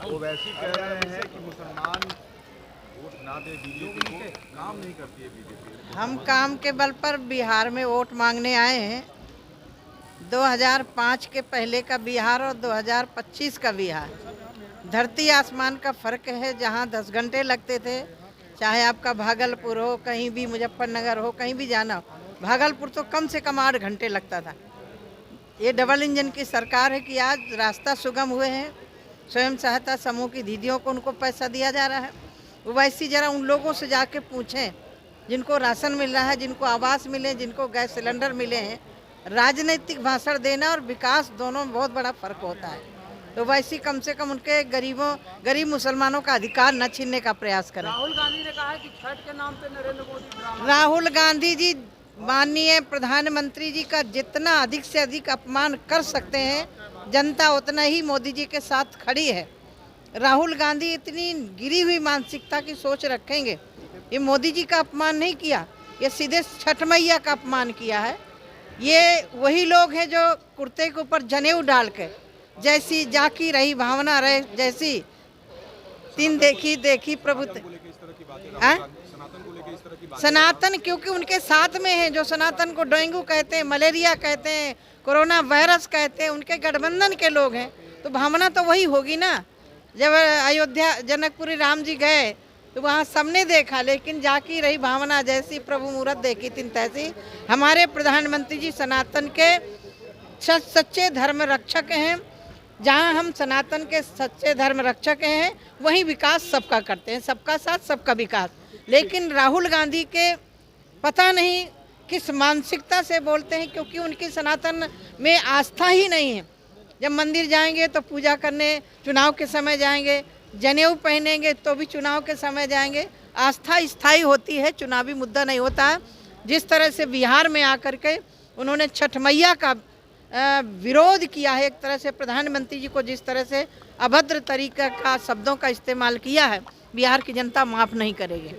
ओवैसी कह रहे हैं कि मुसलमान वोट ना दे बीजेपी को, काम नहीं करती है बीजेपी। हम काम के बल पर बिहार में वोट मांगने आए हैं। 2005 के पहले का बिहार और 2025 का बिहार, धरती आसमान का फर्क है। जहां 10 घंटे लगते थे, चाहे आपका भागलपुर हो, कहीं भी मुजफ्फरनगर हो, कहीं भी जाना हो, भागलपुर तो कम से कम 8 घंटे लगता था। ये डबल इंजन की सरकार है कि आज रास्ता सुगम हुए हैं। स्वयं सहायता समूह की दीदियों को उनको पैसा दिया जा रहा है। वैसे जरा उन लोगों से जाके पूछें जिनको राशन मिल रहा है, जिनको आवास मिले, जिनको गैस सिलेंडर मिले हैं। राजनीतिक भाषण देना और विकास दोनों में बहुत बड़ा फर्क होता है। तो वैसे कम से कम उनके गरीब मुसलमानों का अधिकार न छीनने का प्रयास करें। राहुल गांधी ने कहा है कि छठ के नाम पे नरेंद्र मोदी ड्रामा। राहुल गांधी जी माननीय प्रधानमंत्री जी का जितना अधिक से अधिक अपमान कर सकते हैं, जनता उतना ही मोदी जी के साथ खड़ी है। राहुल गांधी इतनी गिरी हुई मानसिकता की सोच रखेंगे। ये मोदी जी का अपमान नहीं किया, ये सीधे छठ मैया का अपमान किया है। ये वही लोग हैं जो कुर्ते के ऊपर जनेऊ डाल के, जैसी जाकी रही भावना रहे, जैसी तीन देखी देखी प्रभु। सनातन क्योंकि उनके साथ में है, जो सनातन को डेंगू कहते हैं, मलेरिया कहते हैं, कोरोना वायरस कहते हैं, उनके गठबंधन के लोग हैं। तो भावना तो वही होगी ना। जब अयोध्या जनकपुरी राम जी गए तो वहाँ सबने देखा, लेकिन जाकी रही भावना, जैसी प्रभु मूरत देखी तीन तैसी। हमारे प्रधानमंत्री जी सनातन के सच्चे धर्म रक्षक हैं। जहाँ हम सनातन के सच्चे धर्म रक्षक हैं, वहीं विकास सबका करते हैं, सबका साथ सबका विकास। लेकिन राहुल गांधी के पता नहीं किस मानसिकता से बोलते हैं, क्योंकि उनकी सनातन में आस्था ही नहीं है। जब मंदिर जाएंगे तो पूजा करने, चुनाव के समय जाएंगे, जनेऊ पहनेंगे तो भी चुनाव के समय जाएंगे। आस्था स्थायी होती है, चुनावी मुद्दा नहीं होता है। जिस तरह से बिहार में आकर के उन्होंने छठ मैया का विरोध किया है, एक तरह से प्रधानमंत्री जी को जिस तरह से अभद्र तरीके का शब्दों का इस्तेमाल किया है, बिहार की जनता माफ़ नहीं करेगी।